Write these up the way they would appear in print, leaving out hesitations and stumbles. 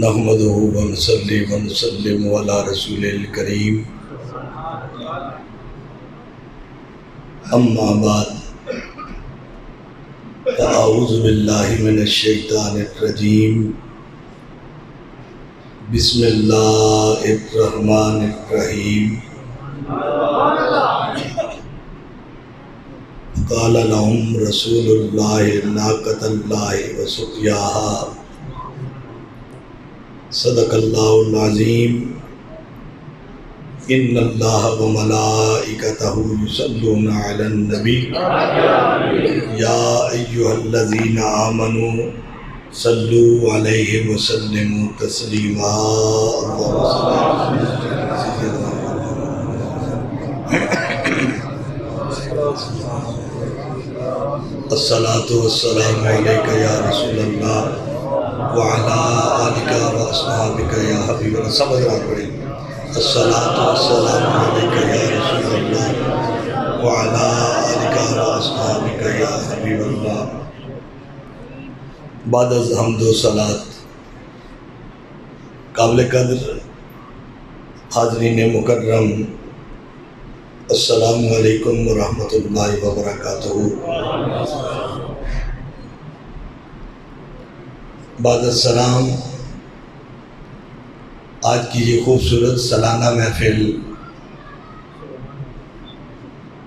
نحمده ونصلي ونسلم على رسول الكريم اما بعد فاعوذ باللہ من الشیطان الرجیم بسم اللہ الرحمن الرحیم قال لهم رسول اللہ ناقۃ اللہ وسقیاها صدق اللہ العظیم ان اللہ وملائکتہ یصلون علی النبی یا ایہا الذین آمنوا صلوا علیہ وسلموا تسلیما الصلاۃ والسلام علیک یا رسول اللہ وعلی آلک و اصحابک یا حبیب اللہ. سب حضرات پڑھیں الصلاۃ والسلام علیک یا رسول اللہ وعلی آلک و اصحابک یا حبیب اللہ. بعد از حمد و صلات قابل قدر حاضرین مکرم السلام علیکم ورحمۃ اللہ وبرکاتہ. بعد السلام آج کی یہ خوبصورت سالانہ محفل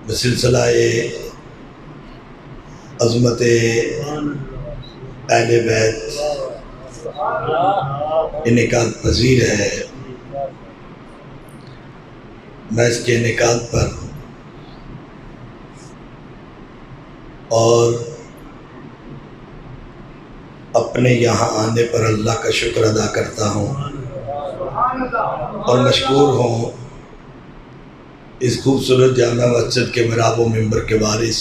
بسلسلہ عظمت اہل بیت انعقاد پذیر ہے. میں اس کے انعقاد پر اور اپنے یہاں آنے پر اللہ کا شکر ادا کرتا ہوں اور مشکور ہوں اس خوبصورت جامع مسجد کے محراب و منبر کے وارث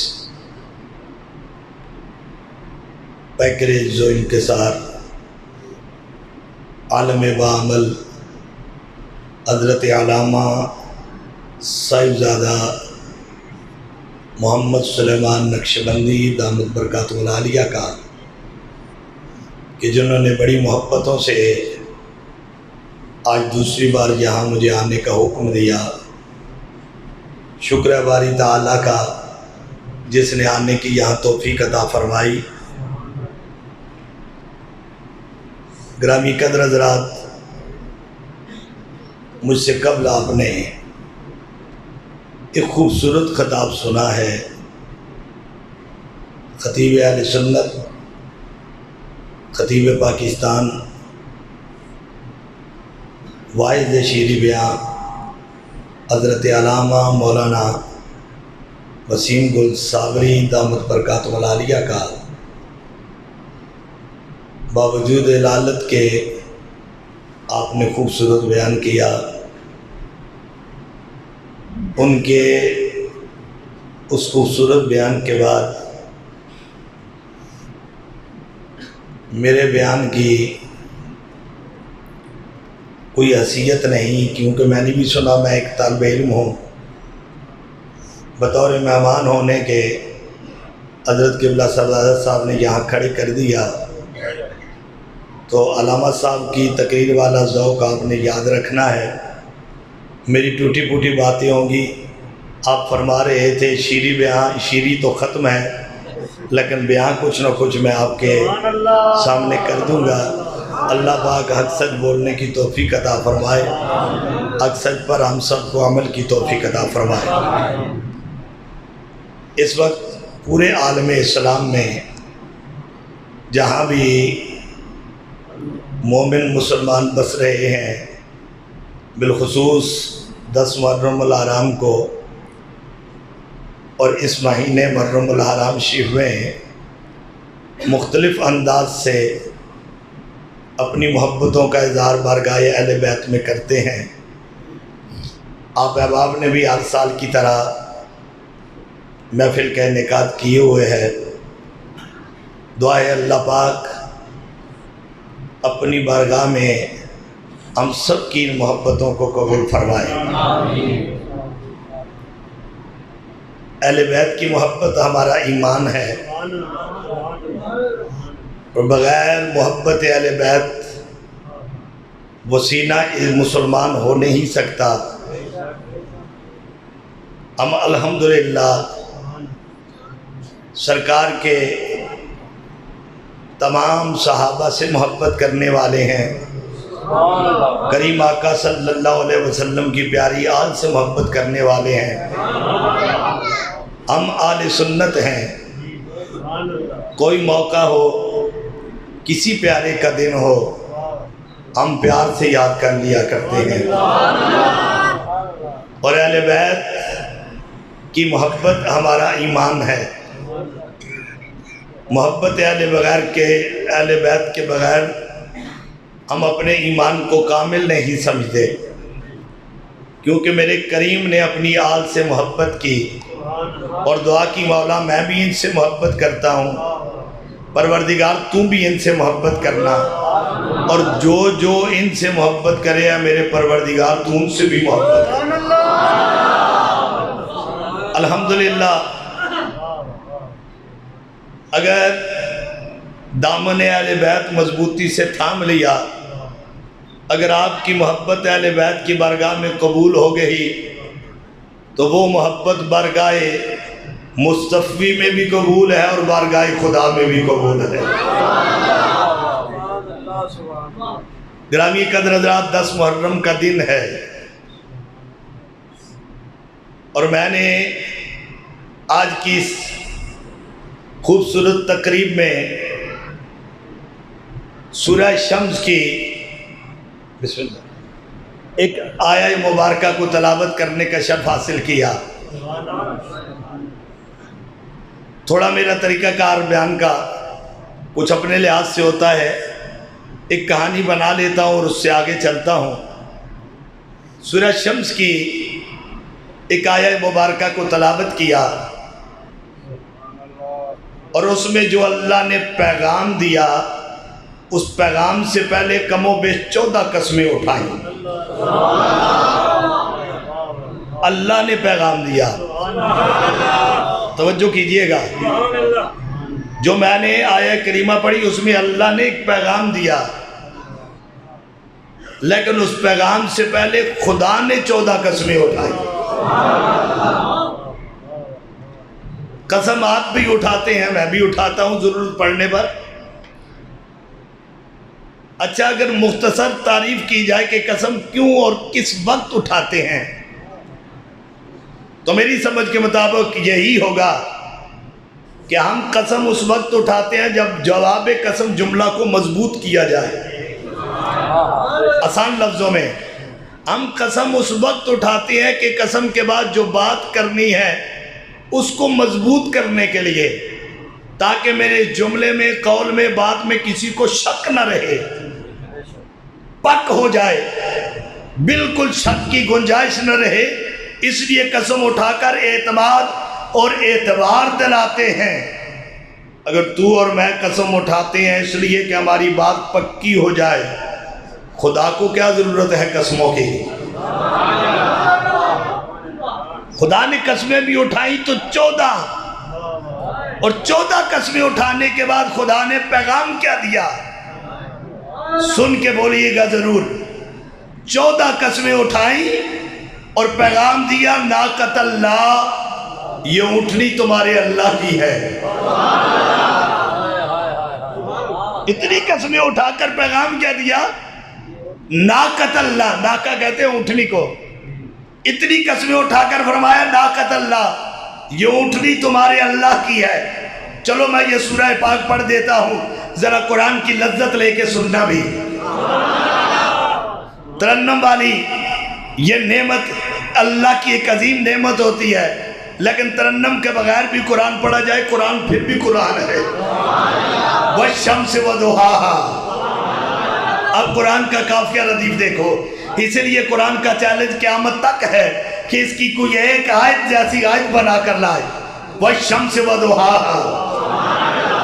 پیکریج و انکسار عالم بعمل حضرت علامہ صاحبزادہ محمد سلیمان نقشبندی دامت برکاتہ العالیہ کا کہ جنہوں نے بڑی محبتوں سے آج دوسری بار یہاں مجھے آنے کا حکم دیا. شکر ہے باری تعالیٰ کا جس نے آنے کی یہاں توفیق عطا فرمائی. گرامی قدر حضرات، مجھ سے قبل آپ نے ایک خوبصورت خطاب سنا ہے. خطیب اہل سنت، خطیب پاکستان، واعظ شیریں بیان حضرت علامہ مولانا وسیم گل صابری دامت برکاتہ العالیہ کا باوجود علالت کے آپ نے خوبصورت بیان کیا. ان کے اس خوبصورت بیان کے بعد میرے بیان کی کوئی حیثیت نہیں، کیونکہ میں نے بھی سنا میں ایک طالب علم ہوں. بطور مہمان ہونے کے حضرت قبلہ صاحب صاحب نے یہاں کھڑے کر دیا تو علامہ صاحب کی تقریر والا ذوق آپ نے یاد رکھنا ہے. میری ٹوٹی پھوٹی باتیں ہوں گی. آپ فرما رہے تھے شیریں بیان، شیریں تو ختم ہے لیکن بیان کچھ نہ کچھ میں آپ کے سامنے کر دوں گا. اللہ پاک حق سچ بولنے کی توفیق عطا فرمائے، حق سچ پر ہم سب کو عمل کی توفیق عطا فرمائے. اس وقت پورے عالم اسلام میں جہاں بھی مومن مسلمان بس رہے ہیں، بالخصوص 10 محرم الحرام کو اور اس مہینے محرم الحرام شریف میں مختلف انداز سے اپنی محبتوں کا اظہار بارگاہ اہل بیت میں کرتے ہیں. آپ احباب نے بھی ہر سال کی طرح محفل کا انعقاد کیے ہوئے ہے. دعا ہے اللہ پاک اپنی بارگاہ میں ہم سب کی ان محبتوں کو قبول فرمائے. اہل بیت کی محبت ہمارا ایمان ہے، اور بغیر محبت اہل بیت وہ سینہ مسلمان ہو نہیں سکتا۔ ہم الحمدللہ سرکار کے تمام صحابہ سے محبت کرنے والے ہیں، کریم آقا صلی اللہ علیہ وسلم کی پیاری آل سے محبت کرنے والے ہیں، ہم آل سنت ہیں۔ کوئی موقع ہو، کسی پیارے کا دن ہو، ہم پیار سے یاد کر لیا کرتے ہیں، اور اہل بیت کی محبت ہمارا ایمان ہے۔ محبت اہل بیت کے بغیر ہم اپنے ایمان کو کامل نہیں سمجھتے، کیونکہ میرے کریم نے اپنی آل سے محبت کی اور دعا کی مولا میں بھی ان سے محبت کرتا ہوں، پروردگار تو بھی ان سے محبت کرنا، اور جو ان سے محبت کرے یا میرے پروردگار تو ان سے بھی محبت کرنا۔ الحمدللہ اگر دامن اہل بیت مضبوطی سے تھام لیا، اگر آپ کی محبت اہل بیت کی بارگاہ میں قبول ہو گئی تو وہ محبت بارگاہ مصطفی میں بھی قبول ہے اور بارگاہ خدا میں بھی قبول ہے۔ گرامی قدر حضرات، 10 محرم کا دن ہے، اور میں نے آج کی اس خوبصورت تقریب میں سورہ شمس کی بسم اللہ ایک آیہ مبارکہ کو تلاوت کرنے کا شرف حاصل کیا۔ تھوڑا میرا طریقہ کار بیان کا کچھ اپنے لحاظ سے ہوتا ہے، ایک کہانی بنا لیتا ہوں اور اس سے آگے چلتا ہوں۔ سورہ شمس کی ایک آیہ مبارکہ کو تلاوت کیا، اور اس میں جو اللہ نے پیغام دیا، اس پیغام سے پہلے کم و بیش 14 قسمیں اٹھائیں۔ اللہ نے پیغام دیا، توجہ کیجئے گا، جو میں نے آیہ کریمہ پڑھی اس میں اللہ نے ایک پیغام دیا، لیکن اس پیغام سے پہلے خدا نے 14 قسمیں اٹھائی۔ قسم آپ بھی اٹھاتے ہیں، میں بھی اٹھاتا ہوں ضرورت پڑنے پر۔ اچھا، اگر مختصر تعریف کی جائے کہ قسم کیوں اور کس وقت اٹھاتے ہیں، تو میری سمجھ کے مطابق یہی ہوگا کہ ہم قسم اس وقت اٹھاتے ہیں جب جواب قسم جملہ کو مضبوط کیا جائے۔ آسان لفظوں میں ہم قسم اس وقت اٹھاتے ہیں کہ قسم کے بعد جو بات کرنی ہے اس کو مضبوط کرنے کے لیے، تاکہ میرے جملے میں، قول میں، بات میں کسی کو شک نہ رہے، پک ہو جائے، بالکل شک کی گنجائش نہ رہے۔ اس لیے قسم اٹھا کر اعتماد اور اعتبار دلاتے ہیں۔ اگر تو اور میں قسم اٹھاتے ہیں اس لیے کہ ہماری بات پکی ہو جائے، خدا کو کیا ضرورت ہے قسموں کی؟ خدا نے قسمیں بھی اٹھائیں تو 14، اور 14 قسمیں اٹھانے کے بعد خدا نے پیغام کیا دیا؟ سن کے بولیے گا ضرور۔ 14 قسمیں اٹھائیں اور پیغام دیا، ناقۃ اللہ، یہ اونٹنی تمہارے اللہ کی ہے۔ اتنی قسمیں اٹھا کر پیغام کیا دیا؟ ناقۃ اللہ، ناقہ کہتے ہیں اونٹنی کو۔ اتنی قسمیں اٹھا کر فرمایا ناقۃ اللہ، یہ اونٹنی تمہارے اللہ کی ہے۔ چلو میں یہ سورہ پاک پڑھ دیتا ہوں، ذرا قرآن کی لذت لے کے سننا بھی۔ ترنم والی یہ نعمت اللہ کی ایک عظیم نعمت ہوتی ہے، لیکن ترنم کے بغیر بھی قرآن پڑھا جائے، قرآن پھر بھی قرآن ہے۔ وَالشَّمْسِ وَضُحَاهَا۔ اب قرآن کا قافیہ ردیف دیکھو، اس لیے قرآن کا چیلنج قیامت تک ہے کہ اس کی کوئی ایک آیت جیسی آیت بنا کر لائے۔ وَالشَّمْسِ وَضُحَاهَا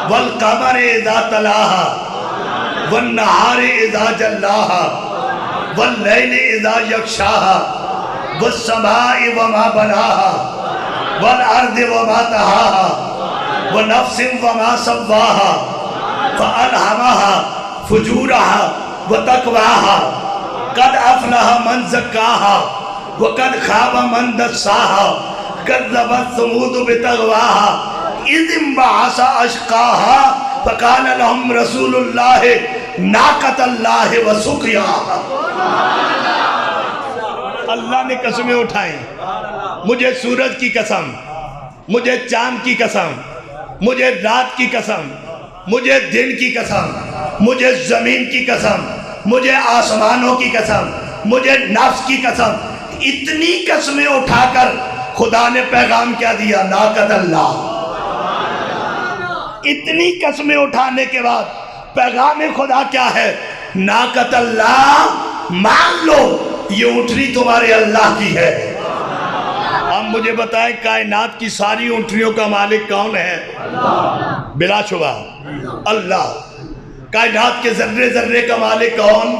وَالْقَمَرِ إِذَا تَلَاهَا وَالنَّهَارِ إِذَا جَلَّاهَا وَاللَّيْلِ إِذَا يَغْشَاهَا وَالسَّمَاءِ وَمَا بَنَاهَا وَالْأَرْضِ وَمَا طَحَاهَا وَنَفْسٍ وَمَا سَوَّاهَا فَأَلْهَمَهَا فُجُورَهَا وَتَقْوَاهَا قد افلح من زکاہا وقد خاب من دساہا کذبت ثمود بتغواہا اذ انبعث اشقاہا فقال لهم رسول اللہ ناقۃ اللہ وسقیاہا۔ اللہ نے قسمیں اٹھائیں، مجھے سورج کی قسم، مجھے چاند کی قسم، مجھے رات کی قسم، مجھے دن کی قسم، مجھے زمین کی قسم، مجھے آسمانوں کی قسم، مجھے نفس کی قسم، اتنی قسمیں اٹھا کر خدا نے پیغام کیا دیا؟ ناقۃ اللہ۔ اتنی قسمیں اٹھانے کے بعد پیغام خدا کیا ہے؟ ناقۃ اللہ، مان لو یہ اونٹنی تمہارے اللہ کی ہے۔ اب مجھے بتائیں کائنات کی ساری اونٹنیوں کا مالک کون ہے؟ بلا شبہ اللہ۔ کائنات کے ذرے ذرے کا مالک کون؟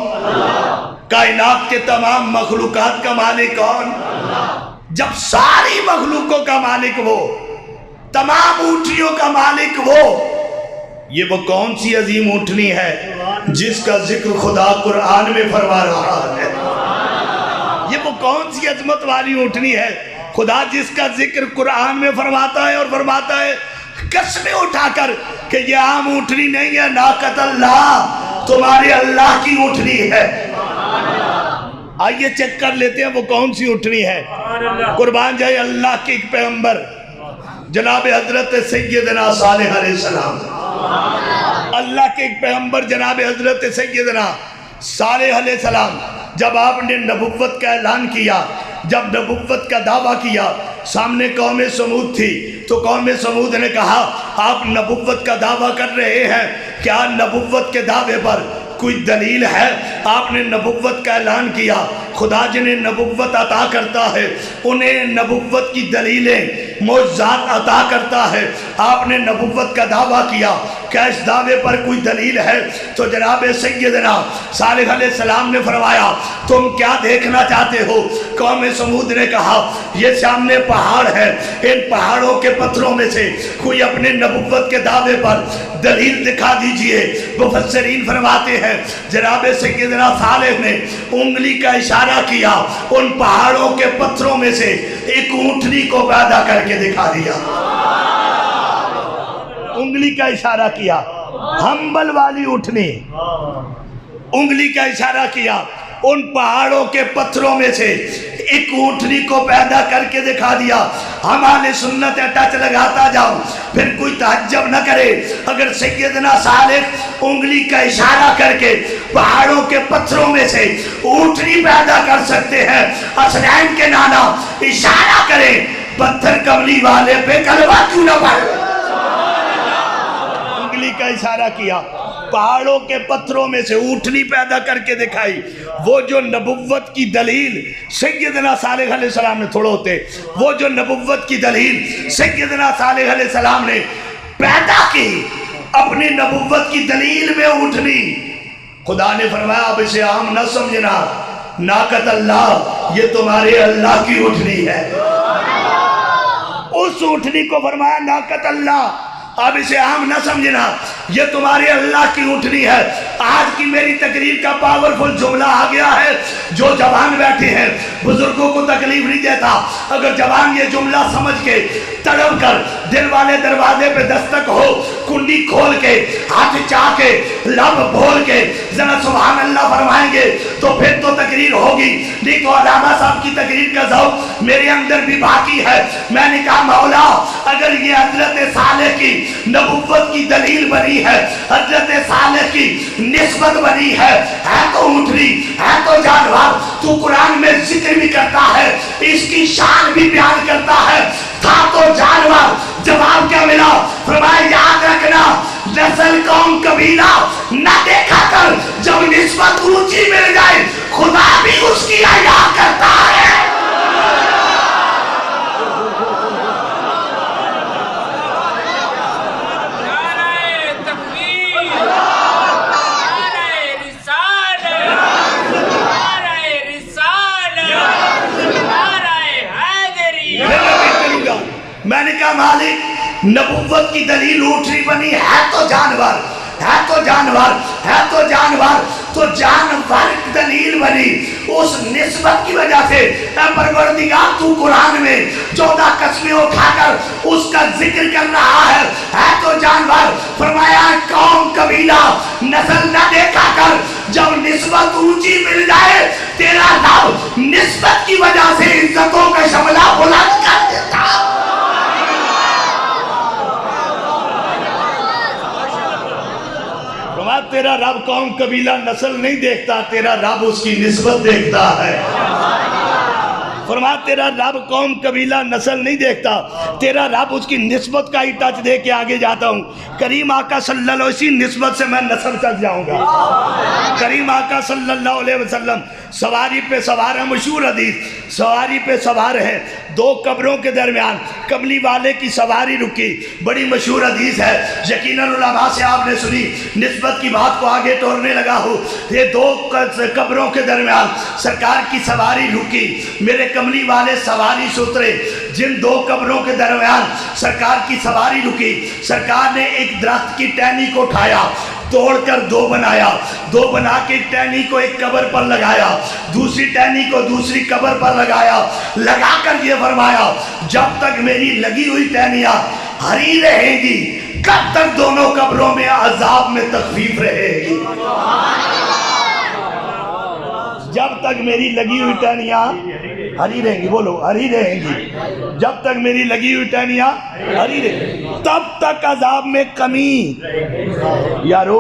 کائنات کے تمام مخلوقات کا مالک کون؟ جب ساری مخلوقوں کا مالک وہ، تمام اونٹنیوں کا مالک وہ، یہ وہ کون سی عظیم اونٹنی ہے جس کا ذکر خدا قرآن میں فرما رہا ہے؟ یہ وہ کون سی عظمت والی اونٹنی ہے خدا جس کا ذکر قرآن میں فرماتا ہے، اور فرماتا ہے قسمیں اٹھا کر کہ یہ عام اونٹنی نہیں ہے، ناقۃ اللہ، تمہارے اللہ کی اونٹنی ہے۔ آئیے چیک کر لیتے ہیں وہ کون سی اونٹنی ہے۔ قربان جائے اللہ کے ایک پیغمبر جناب حضرت سیدنا صالح علیہ السلام، اللہ کے ایک پیغمبر جناب حضرت سیدنا صالح علیہ السلام، جب آپ نے نبوت کا اعلان کیا، جب نبوت کا دعویٰ کیا، سامنے قوم سمود تھی، تو قوم سمود نے کہا آپ نبوت کا دعویٰ کر رہے ہیں، کیا نبوت کے دعوے پر کوئی دلیل ہے؟ آپ نے نبوت کا اعلان کیا، خدا جنہیں نبوت عطا کرتا ہے انہیں نبوت کی دلیلیں معجزات عطا کرتا ہے۔ آپ نے نبوت کا دعویٰ کیا، کیا اس دعوے پر کوئی دلیل ہے؟ تو جناب سیدنا صالح علیہ السلام نے فرمایا تم کیا دیکھنا چاہتے ہو؟ قوم سمود نے کہا یہ سامنے پہاڑ ہے، ان پہاڑوں کے پتھروں میں سے کوئی اپنے نبوت کے دعوے پر دلیل دکھا دیجئے۔ مفسرین فرماتے ہیں جناب سیدنا صالح نے انگلی کا اشارہ کیا، ان پہاڑوں کے پتھروں میں سے ایک اونٹنی کو پیدا کر کے دکھا دیا۔ انگلی کا اشارہ کیا، ہمبل والی اونٹنی، انگلی کا اشارہ کیا، ان پہاڑوں کے پتھروں میں سے ایک اونٹنی کو پیدا کر کے دکھا دیا۔ ہم اہل سنت ٹچ لگاتا جاؤ، پھر کوئی تعجب نہ کرے اگر سیدنا صالح انگلی کا اشارہ کر کے پہاڑوں کے پتھروں میں سے اونٹنی پیدا کر سکتے ہیں۔ حسنین کے نانا اشارہ کریں، پتھر کملی والے پہ کلمہ کیوں نہ پڑھے؟ انگلی کا اشارہ کیا، پہاڑوں کے پتھروں میں سے اونٹنی پیدا کر کے دکھائی۔ وہ جو نبوت کی دلیل سیدنا صالح علیہ السلام نے تھوڑا ہوتے، وہ جو نبوت کی دلیل سیدنا صالح علیہ السلام نے پیدا کی، اپنی نبوت کی دلیل میں اونٹنی، خدا نے فرمایا اب اسے عام نہ سمجھنا، ناقۃ اللہ، یہ تمہارے اللہ کی اونٹنی ہے۔ اس اونٹنی کو فرمایا ناقۃ اللہ، اب اسے عام نہ سمجھنا، یہ تمہارے اللہ کی اونٹنی ہے۔ آج کی میری تقریر کا پاورفل جملہ آ گیا ہے، جو جوان بیٹھے ہیں بزرگوں کو تکلیف نہیں دیتا، اگر جوان یہ جملہ سمجھ کے تڑپ کر دل والے دروازے پہ دستک ہو، کنڈی کھول کے ہاتھ چاہ کے لب بھول کے ذرا سبحان اللہ فرمائیں گے تو پھر تو تقریر ہوگی، نہیں تو علامہ صاحب کی تقریر کا ذوق میرے اندر بھی باقی ہے۔ میں نے کہا مولا اگر یہ حضرت صالح کی نبوت کی دلیل بنی ہے، حضرت صالح کی نسبت بنی ہے تو اونٹنی ہے تو جانور، تو قرآن میں ذکر بھی کرتا ہے، اس کی شان بھی بیان کرتا ہے، تھا تو جانور، جواب کیا ملا؟ فرمایا یاد رکھنا نسل قوم قبیلہ نہ دیکھا کر، جب نسبت اونچی مل جائے خدا بھی اس کی حیا کرتا ہے۔ میں نے کہا مالک نبوت کی دلیل اونٹنی بنی ہے تو جانور، ہے تو جانور، ہے تو جانور، تو جانور دلیل بنی اس نسبت کی وجہ سے۔ اے پروردگار تو قرآن میں 14 قسمیں اٹھا کر اس کا ذکر کر رہا ہے تو جانور، فرمایا قوم قبیلہ نسل نہ دیکھا کر، جب نسبت اونچی مل جائے تیرا رب نسبت کی وجہ سے عزتوں کا شملہ بلند کر دیتا۔ تیرا رب قوم قبیلہ نسل نہیں دیکھتا، تیرا رب اس کی نسبت دیکھتا ہے۔ فرمایا تیرا رب قوم قبیلہ نسل نہیں دیکھتا، تیرا رب اس کی نسبت کا ہی ٹچ دے کے آگے جاتا ہوں۔ کریم آقا صلی اللہ علیہ وسلم اسی نسبت سے میں نسل تک جاؤں گا۔ کریم آقا صلی اللہ علیہ وسلم سواری پہ سوار ہے، مشہور حدیث، سواری پہ سوار ہے، 2 قبروں کے درمیان کملی والے کی سواری رکی، بڑی مشہور حدیث ہے، یقیناً علماء سے آپ نے سنی۔ نسبت کی بات کو آگے ٹورنے لگا ہوں، یہ 2 قبروں کے درمیان سرکار کی سواری رکی، میرے کملی والے سواری سے اترے، جن 2 قبروں کے درمیان سرکار کی سواری رکی، سرکار نے ایک درخت کی ٹہنی کو اٹھایا، توڑ کر 2 بنایا، 2 بنا کے ایک ٹہنی کو ایک قبر پر لگایا، دوسری ٹہنی کو دوسری قبر پر لگایا، لگا کر یہ فرمایا جب تک میری لگی ہوئی ٹہنیاں ہری رہیں گی کب تک دونوں قبروں میں عذاب میں تخفیف رہے گی۔ جب تک میری لگی ہوئی ٹہنیاں ہری رہیں گی، بولو ہری رہیں گی، جب تک میری لگی ہوئی ٹہنیاں ہری رہیں گی تب تک عذاب میں کمی۔ یارو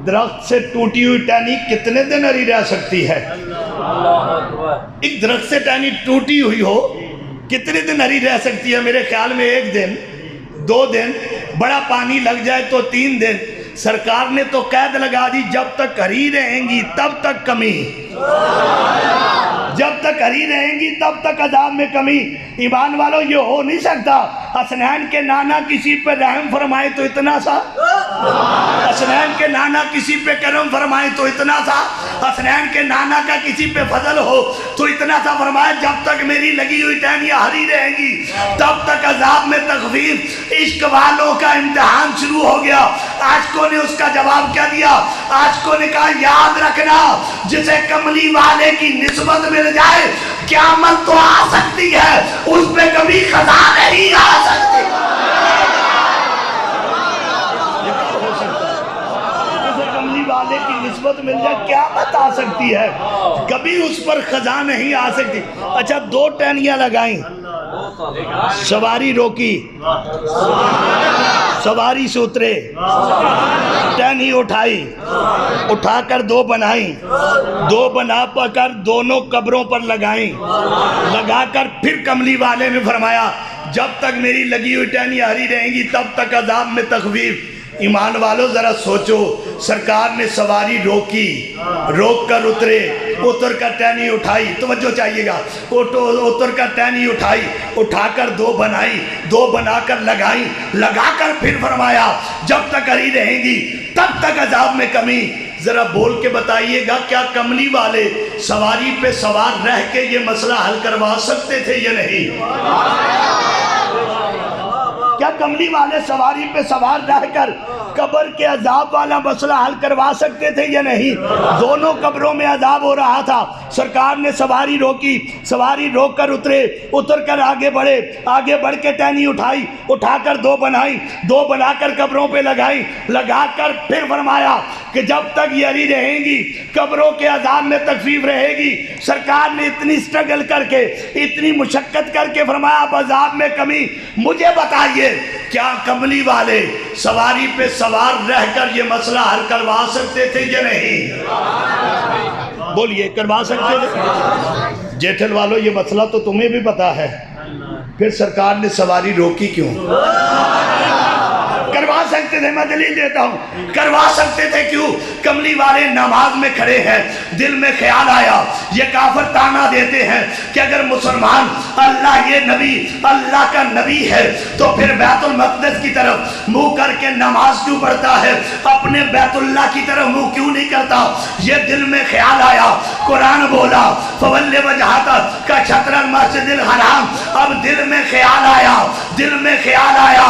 درخت سے ٹوٹی ہوئی ٹہنی کتنے دن ہری رہ سکتی ہے؟ ایک درخت سے ٹہنی ٹوٹی ہوئی ہو کتنے دن ہری رہ سکتی ہے؟ میرے خیال میں 1 دن 2 دن، بڑا پانی لگ جائے تو 3 دن۔ سرکار نے تو قید لگا دی جب تک ہری رہیں گی تب تک کمی، جب تک ہری رہیں گی تب تک عذاب میں کمی۔ ایمان والوں یہ ہو نہیں سکتا حسنین کے نانا کسی پہ رحم فرمائے تو اتنا سا، حسنین کے نانا کسی پہ کرم فرمائے تو اتنا سا، حسنین کے نانا کا کسی پہ فضل ہو تو اتنا سا فرمائے جب تک میری لگی ہوئی ٹہنیاں ہری رہیں گی تب تک عذاب میں تخفیف۔ عشق والوں کا امتحان شروع ہو گیا، عاشقوں نے اس کا جواب کیا دیا؟ عاشقوں نے کہا یاد رکھنا جسے کملی والے کی نسبت مل جائے قیامت تو آ سکتی ہے، اس پہ کبھی خطا نہیں آ سکتی۔ جسے کملی والے کی نسبت مل جائے قیامت آ سکتی ہے، کبھی اس پر خزاں نہیں آ سکتی۔ اچھا 2 ٹہنیاں لگائیں، سواری روکی، سواری سے اترے، ٹہنی اٹھائی، اٹھا کر 2 بنائیں، 2 بنا کر دونوں قبروں پر لگائیں، لگا کر پھر کملی والے نے فرمایا جب تک میری لگی ہوئی ٹہنیاں ہری رہیں گی تب تک عذاب میں تخفیف۔ ایمان والو ذرا سوچو، سرکار نے سواری روکی، روک کر اترے، اتر کر ٹہنی اٹھائی، توجہ چاہیے گا، اتر کر ٹہنی اٹھائی، اٹھا کر 2 بنائی، 2 بنا کر لگائی، لگا کر پھر فرمایا جب تک ہری رہیں گی تب تک عذاب میں کمی۔ ذرا بول کے بتائیے گا کیا کملی والے سواری پہ سوار رہ کے یہ مسئلہ حل کروا سکتے تھے یا نہیں؟ کیا کملی والے سواری پہ سوار رہ کر قبر کے عذاب والا مسئلہ حل کروا سکتے تھے یا نہیں؟ دونوں قبروں میں عذاب ہو رہا تھا، سرکار نے سواری روکی، سواری روک کر اترے، اتر کر آگے بڑھے، آگے بڑھ کے ٹہنی اٹھائی، اٹھا کر 2 بنائی، 2 بنا کر قبروں پہ لگائی، لگا کر پھر فرمایا کہ جب تک یہ ہری رہیں گی قبروں کے عذاب میں تخفیف رہے گی۔ سرکار نے اتنی سٹرگل کر کے، اتنی مشقت کر کے فرمایا اب عذاب میں کمی۔ مجھے بتائیے کیا کملی والے سواری پہ سوار رہ کر یہ مسئلہ حل کروا سکتے تھے یا نہیں؟ بولیے کروا سکتے تھے؟ جیٹھل والوں یہ مسئلہ تو تمہیں بھی پتا ہے، پھر سرکار نے سواری روکی کیوں؟ کروا سکتے تھے، میں دلیل دیتا ہوں، کروا سکتے تھے کیوں؟ کملی والے نماز میں کھڑے ہیں، دل میں خیال آیا یہ کافر تانا دیتے ہیں کہ اگر مسلمان اللہ یہ نبی اللہ کا نبی ہے تو پھر بیت المقدس کی طرف منہ کر کے نماز کیوں پڑھتا ہے، اپنے بیت اللہ کی طرف منہ کیوں نہیں کرتا؟ یہ دل میں خیال آیا، قرآن بولا فَوَلِّ وَجْهَكَ كَشَطْرَ الْمَسْجِدِ الْحَرَامِ۔ اب دل میں خیال آیا، دل میں خیال آیا،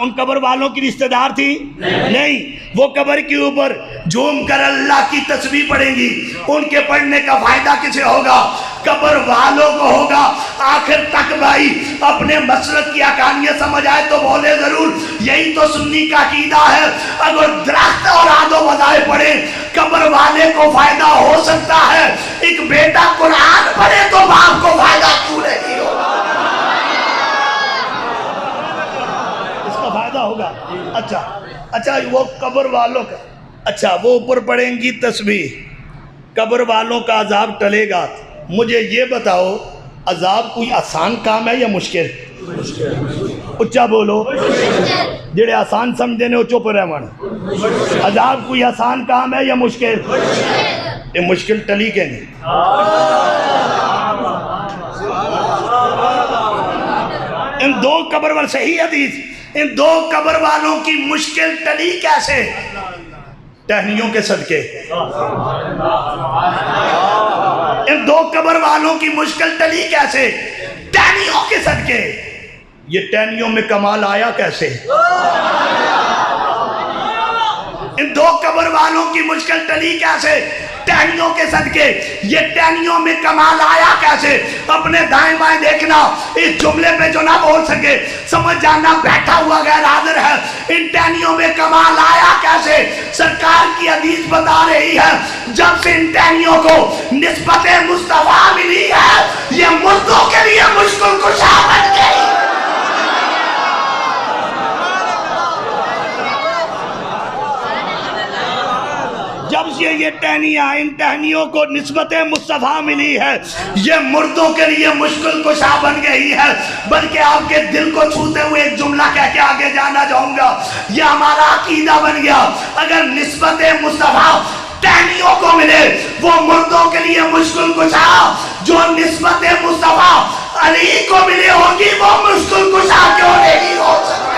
ان قبر والوں کی رشتہ دار تھی؟ نہیں، وہ قبر کے اوپر جھوم کر اللہ کی تسبیح پڑھیں گی، ان کے پڑھنے کا فائدہ کسے ہوگا؟ قبر والوں کو ہوگا۔ آخر تک بھائی اپنے مسلک کی حقانیت سمجھ آئے تو بولے ضرور، یہی تو سنی کا عقیدہ ہے۔ اگر درخت اور آدو بجائے پڑھے قبر والے کو فائدہ ہو سکتا ہے، ایک بیٹا قرآن پڑھے تو باپ کو فائدہ کیوں نہیں ہوگا؟ اس کا فائدہ ہوگا۔ اچھا وہ قبر والوں کا، اچھا وہ اوپر پڑھیں گی تسبیح، قبر والوں کا عذاب ٹلے گا۔ مجھے یہ بتاؤ عذاب کوئی آسان کام ہے یا مشکل؟ اچھا بولو، جڑے آسان سمجھے نے وہ چپ رہے من۔ عذاب کوئی آسان کام ہے یا مشکل؟ یہ مشکل ٹلی کے نہیں۔ ان دو قبر والوں، صحیح حدیث، ان دو قبر والوں کی مشکل ٹلی کیسے؟ ٹہنیوں کے صدقے۔ ان دو قبر والوں کی مشکل ٹلی کیسے؟ ٹہنیوں کے صدقے۔ یہ ٹہنیوں میں کمال آیا کیسے؟ ان دو قبر والوں کی مشکل ٹلی کیسے؟ ٹہنیوں کے صدقے۔ یہ ٹہنیوں میں کمال آیا کیسے؟ اپنے دائیں بائیں دیکھنا، اس جملے پہ جو نہ بول سکے سمجھ جانا بیٹھا ہوا غیر حاضر ہے۔ ان ٹہنیوں میں کمال آیا کیسے؟ سرکار کی حدیث بتا رہی ہے جب سے ان ٹہنیوں کو نسبت مصطفیٰ ملی ہے یہ مردوں کے لیے مشکل کشا بن گئی۔ جب سے یہ ٹہنیاں، ان ٹہنیوں کو نسبت مصطفیٰ ملی ہے یہ مردوں کے لیے مشکل کشا بن گئی ہے۔ بلکہ آپ کے دل کو چھوتے ہوئے ایک جملہ کہہ کے آگے جانا چاہوں گا، یہ ہمارا عقیدہ بن گیا، اگر نسبت مصطفیٰ ٹہنیوں کو ملے وہ مردوں کے لیے مشکل کشا، جو نسبت مصطفیٰ علی کو ملے ہوگی وہ مشکل کشا کیوں نہیں ہو سکتا؟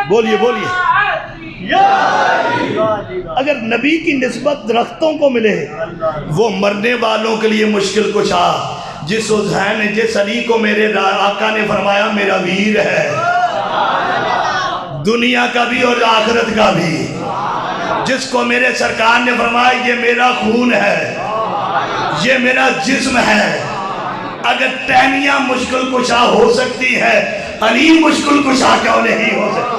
بولیے بولیے۔ اگر نبی کی نسبت درختوں کو ملے وہ مرنے والوں کے لیے مشکل کشا، جس حسین جس علی کو میرے آقا نے فرمایا میرا ویر ہے، دنیا کا بھی اور آخرت کا بھی، جس کو میرے سرکار نے فرمایا یہ میرا خون ہے، یہ میرا جسم ہے، اگر ٹہنیاں مشکل کشا ہو سکتی ہے علی مشکل کشا کیوں نہیں ہو سکتی؟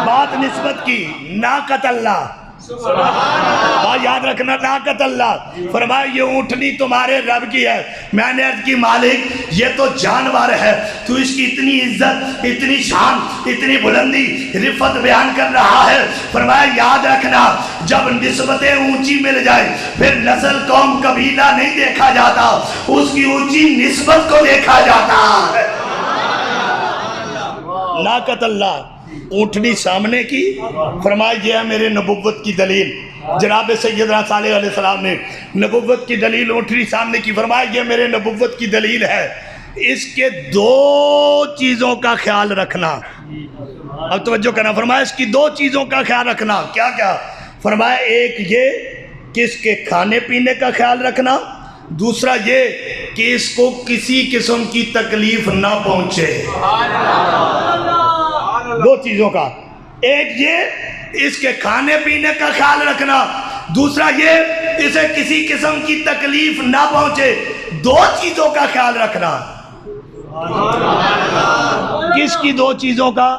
بات نسبت کی، ناقت اللہ، بات یاد رکھنا، ناقت اللہ فرمایا یہ اونٹنی تمہارے رب کی ہے۔ میں نے عرض کی مالک یہ تو جانور ہے، تو اس کی اتنی عزت، اتنی شان، اتنی بلندی، رفت بیان کر رہا ہے۔ فرمایا یاد رکھنا جب نسبتیں اونچی مل جائے پھر نسل قوم قبیلہ نہیں دیکھا جاتا، اس کی اونچی نسبت کو دیکھا جاتا ہے۔ ناقت اللہ، اونٹنی سامنے کی، فرمایا یہ ہے میرے نبوت کی دلیل۔ جناب سیدنا صالح علیہ السلام نے نبوت کی دلیل اونٹنی سامنے کی، فرمایا یہ میرے نبوت کی دلیل ہے، اس کے دو چیزوں کا خیال رکھنا۔ اب توجہ کرنا، فرمایا اس کی دو چیزوں کا خیال رکھنا۔ کیا کیا؟ فرمایا ایک یہ کہ اس کے کھانے پینے کا خیال رکھنا، دوسرا یہ کہ اس کو کسی قسم کی تکلیف نہ پہنچے۔ دو چیزوں کا، ایک یہ اس کے کھانے پینے کا خیال رکھنا، دوسرا یہ اسے کسی قسم کی تکلیف نہ پہنچے۔ دو چیزوں کا خیال رکھنا۔ کس کی دو چیزوں کا؟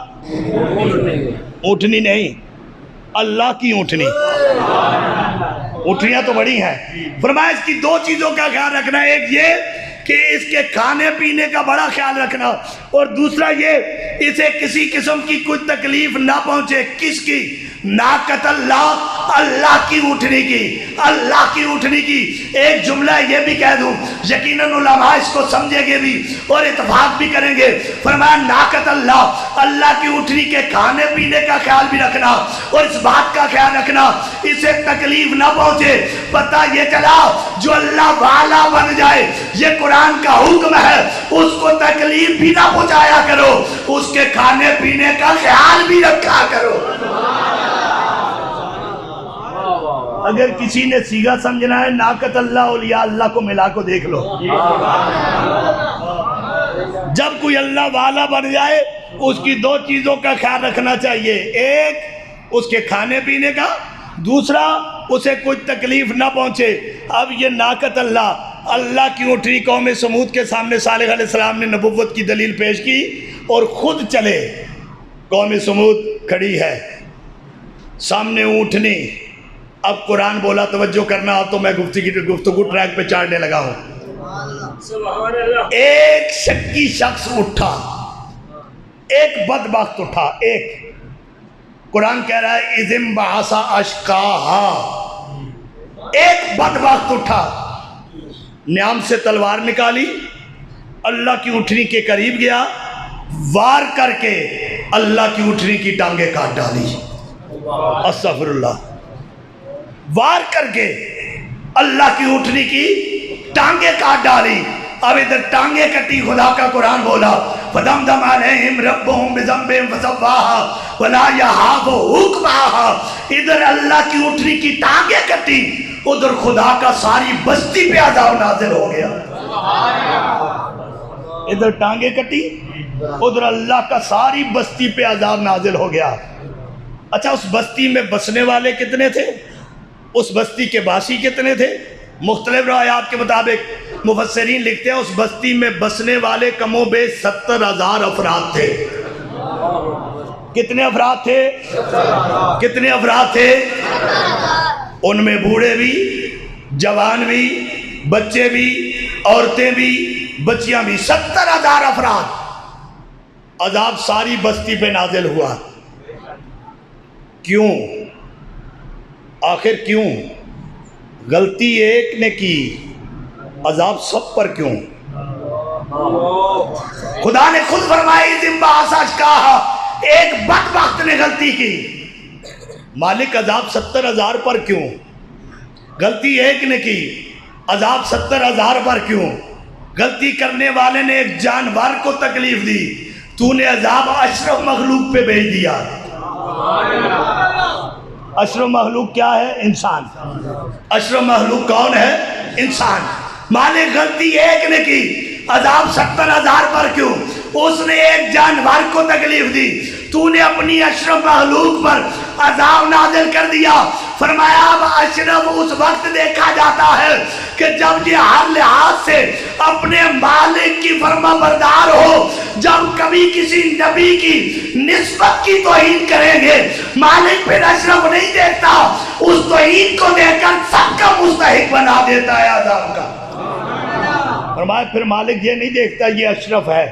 اونٹنی نہیں، اللہ کی اونٹنی۔ اونٹنیاں تو بڑی ہیں، فرمایا اس کی دو چیزوں کا خیال رکھنا، ایک یہ کہ اس کے کھانے پینے کا بڑا خیال رکھنا، اور دوسرا یہ اسے کسی قسم کی کوئی تکلیف نہ پہنچے۔ کس کی؟ ناقت اللہ، اللہ کی اونٹنی کی، اللہ کی اونٹنی کی۔ ایک جملہ یہ بھی کہہ دوں، یقیناً علماء اس کو سمجھیں گے بھی اور اتفاق بھی کریں گے۔ فرمایا ناقت اللہ، اللہ کی اونٹنی کے کھانے پینے کا خیال بھی رکھنا، اور اس بات کا خیال رکھنا اسے تکلیف نہ پہنچے۔ پتہ یہ چلا جو اللہ والا بن جائے، یہ قرآن کا حکم ہے، اس کو تکلیف بھی نہ پہنچایا کرو، اس کے کھانے پینے کا خیال بھی رکھا کرو۔ اگر کسی نے سیگا سمجھنا ہے ناقت اللہ اولیاء اللہ کو ملا کو دیکھ لو. جب کوئی اللہ والا بن جائے اس کی دو چیزوں کا خیال رکھنا چاہیے. ایک اس کے کھانے پینے کا, دوسرا اسے کوئی تکلیف نہ پہنچے. اب یہ ناقت اللہ کی اونٹنی قوم سمود کے سامنے صالح علیہ السلام نے نبوت کی دلیل پیش کی اور خود چلے. قوم سمود کھڑی ہے سامنے اونٹنی. اب قرآن بولا توجہ کرنا, تو میں گفتگو ٹریک پہ چاڑنے لگا ہوں. ایک شکی شخص اٹھا, ایک بدبخت اٹھا. ایک قرآن کہہ رہا ہے اذم بعثا اشقاہا, ایک بدبخت اٹھا, نیام سے تلوار نکالی, اللہ کی اونٹنی کے قریب گیا, وار کر کے اللہ کی اونٹنی کی ٹانگیں کاٹ ڈالی. استغفر اللہ. وار کر کے اللہ کی اونٹنی کی ٹانگیں کاٹ ڈالی. اب ادھر ٹانگیں کٹی, خدا کا قرآن بولا فَدَمْدَمَ عَلَيْهِمْ رَبُّهُمْ بِذَنبِهِمْ فَسَوَّاهَا وَلَا يَخَافُ عُقْبَاهَا. ادھر اللہ کی اونٹنی کی ٹانگیں کٹی, ادھر خدا کا ساری بستی پہ عذاب نازل ہو گیا. ادھر ٹانگیں کٹی, ادھر اللہ کا ساری بستی پہ عذاب نازل ہو گیا. اچھا اس بستی میں بسنے والے کتنے تھے؟ اس بستی کے باسی کتنے تھے؟ مختلف روایات کے مطابق مفسرین لکھتے ہیں اس بستی میں بسنے والے کم و بیش 70,000 افراد تھے. کتنے افراد تھے؟ کتنے افراد تھے؟ ان میں بوڑھے بھی, جوان بھی, بچے بھی, عورتیں بھی, بچیاں بھی, 70,000 افراد. عذاب ساری بستی پہ نازل ہوا. کیوں؟ آخر کیوں؟ غلطی ایک نے کی, عذاب سب پر کیوں؟ خدا نے خود فرمائی اذم بعثا اشقاہا, ایک بدبخت نے غلطی کی. مالک عذاب 70,000 پر کیوں؟ غلطی ایک نے کی, عذاب 70,000 پر کیوں؟ غلطی کرنے والے نے ایک جانور کو تکلیف دی, تو نے عذاب اشرف مخلوق پہ بھیج دیا. اشرف مخلوق کیا ہے؟ انسان. اشرف مخلوق کون ہے؟ انسان. مالک غلطی ایک نے کی, عذاب 70,000 پر کیوں؟ اس نے ایک جانور کو تکلیف دی, تو نے اپنی اشرف مخلوق پر عذاب نازل کر دیا. فرمایا اب اشرف اس وقت دیکھا جاتا ہے کہ جب یہ ہر لحاظ سے اپنے مالک کی فرما بردار ہو. جب کبھی کسی نبی کی نسبت کی توہین کریں گے, مالک پھر اشرف نہیں دیکھتا, اس توہین کو دیکھ کر سب کا مستحق بنا دیتا ہے عذاب کا. فرمایا پھر مالک یہ نہیں دیکھتا یہ اشرف ہے,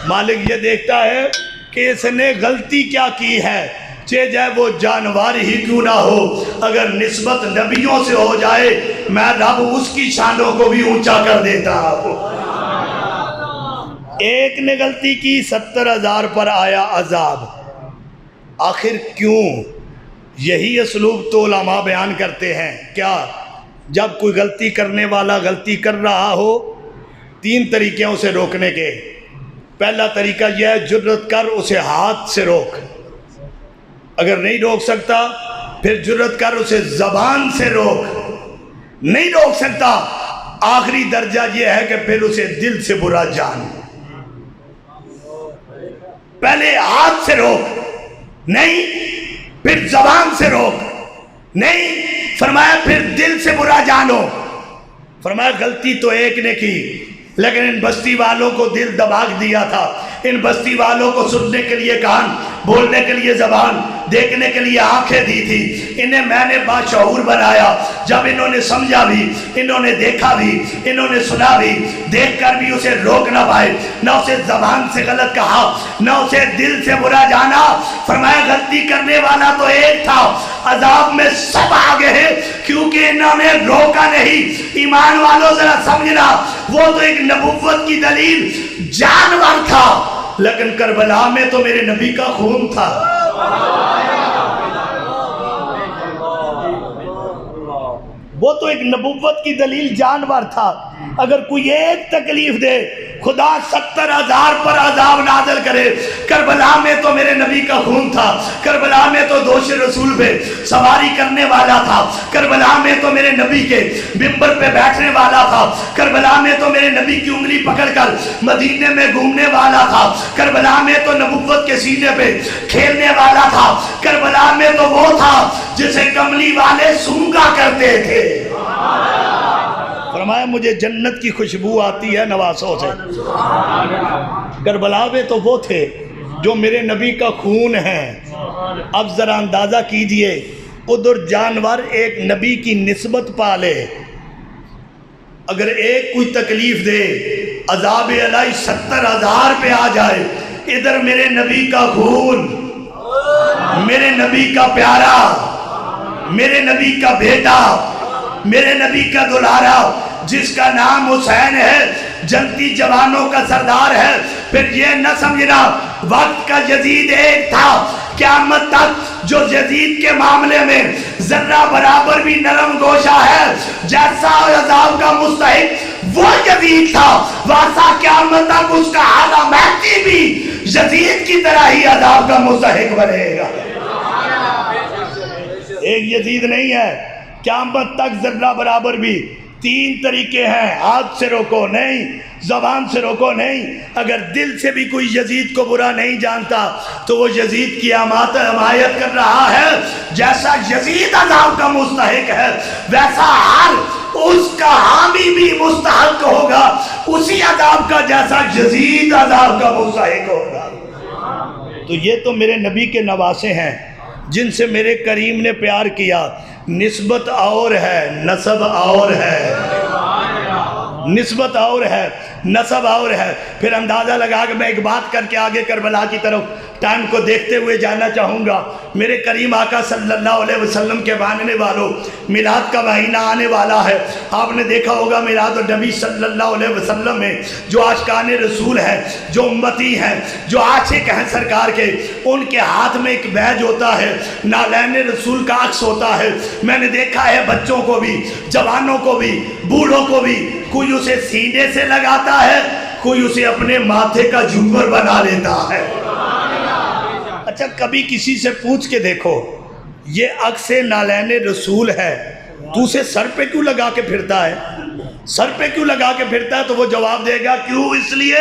مالک یہ دیکھتا ہے کہ اس نے غلطی کیا کی ہے, چاہے وہ جانور ہی کیوں نہ ہو. اگر نسبت نبیوں سے ہو جائے میں رب اس کی شانوں کو بھی اونچا کر دیتا. ایک نے غلطی کی, 70,000 پر آیا عذاب. آخر کیوں؟ یہی اسلوب تو علماء بیان کرتے ہیں. کیا؟ جب کوئی غلطی کرنے والا غلطی کر رہا ہو, 3 طریقے اسے روکنے کے. پہلا طریقہ یہ ہے جرت کر اسے ہاتھ سے روک, اگر نہیں روک سکتا پھر جرت کر اسے زبان سے روک, نہیں روک سکتا آخری درجہ یہ ہے کہ پھر اسے دل سے برا جان. پہلے ہاتھ سے روک, نہیں, پھر زبان سے روک, نہیں, فرمایا پھر دل سے برا جانو. فرمایا غلطی تو ایک نے کی, لیکن ان بستی والوں کو دل دباغ دیا تھا, ان بستی والوں کو سننے کے لیے کان, بولنے کے لیے زبان, دیکھنے کے لیے آنکھیں دی تھی. انہیں میں نے باشعور بنایا. جب انہوں نے سمجھا بھی, انہوں نے دیکھا بھی, انہوں نے سنا بھی, دیکھ کر بھی اسے روک نہ پائے, نہ اسے زبان سے غلط کہا, نہ اسے دل سے برا جانا. فرمایا غلطی کرنے والا تو ایک تھا, عذاب میں سب آگے ہیں کیونکہ انہوں نے روکا نہیں. ایمان والوں ذرا سمجھنا, وہ تو ایک نبوت کی دلیل جانور تھا, لیکن کربلا میں تو میرے نبی کا خون تھا. وہ تو ایک نبوت کی دلیل جانور تھا. اگر کوئی ایک تکلیف دے خدا 70,000 پر عذاب نازل کرے۔ کربلا میں تو میرے نبی کا خون تھا، کربلا میں تو دوش رسول پہ سواری کرنے والا تھا، کربلا میں تو میرے نبی کے ممبر پہ بیٹھنے والا تھا، کربلا میں تو میرے نبی کی انگلی پکڑ کر مدینے میں گھومنے والا تھا، کربلا میں تو نبوت کے سینے پہ کھیلنے والا تھا، کربلا میں تو وہ تھا جسے کملی والے سونگا کرتے تھے۔ فرمایا مجھے جنت کی خوشبو آتی ہے نواسوں سے۔ کربلا میں تو وہ تھے جو میرے نبی کا خون ہے۔ اب ذرا اندازہ کیجئے، ادھر جانور ایک نبی کی نسبت پالے، اگر ایک کوئی تکلیف دے عذاب الہی 70,000 پہ آ جائے، ادھر میرے نبی کا خون، میرے نبی کا پیارا، میرے نبی کا بیٹا، میرے نبی کا دلارا جس کا نام حسین ہے، جنتی جوانوں کا سردار ہے۔ پھر یہ نہ سمجھنا وقت کا یزید ایک تھا، قیامت تک جو یزید کے معاملے میں ذرہ برابر بھی نرم گوشہ ہے، جیسا عذاب کا مستحق وہ یزید تھا، ویسا قیامت تک اس کا اعلیٰ مہدی بھی یزید کی طرح ہی عذاب کا مستحق بنے گا۔ ایک یزید نہیں ہے، قیامت تک ذرہ برابر بھی۔ 3 طریقے ہیں، ہاتھ سے روکو نہیں، زبان سے روکو نہیں۔ اگر دل سے بھی کوئی یزید کو برا نہیں جانتا تو وہ یزید کی حمایت کر رہا ہے۔ جیسا یزید عذاب کا مستحق ہے، ویسا ہر اس کا حامی بھی مستحق ہوگا اسی عذاب کا جیسا یزید عذاب کا مستحق ہوگا۔ تو یہ تو میرے نبی کے نواسے ہیں جن سے میرے کریم نے پیار کیا۔ نسبت اور ہے، نسب اور ہے، نسبت اور ہے، نسب اور ہے۔ پھر اندازہ لگا کہ میں ایک بات کر کے آگے کربلا کی طرف ٹائم کو دیکھتے ہوئے جانا چاہوں گا۔ میرے کریم آقا صلی اللہ علیہ وسلم کے ماننے والوں، میلاد کا مہینہ آنے والا ہے۔ آپ نے دیکھا ہوگا میلاد النبی صلی اللہ علیہ وسلم میں جو عاشقان رسول ہیں، جو امتی ہیں، جو عاشق ہیں سرکار کے، ان کے ہاتھ میں ایک بیج ہوتا ہے، نالین رسول کا عکس ہوتا ہے۔ میں نے دیکھا ہے بچوں کو بھی، جوانوں کو بھی، بوڑھوں کو بھی، کوئی اسے سینے سے لگاتا ہے، کوئی اسے اپنے ماتھے کا جھومر بنا لیتا ہے۔ اچھا کبھی کسی سے پوچھ کے دیکھو یہ عکس نالین رسول ہے، تو اسے سر پہ کیوں لگا کے پھرتا ہے؟ سر پہ کیوں لگا کے پھرتا ہے؟ تو وہ جواب دے گا کیوں؟ اس لیے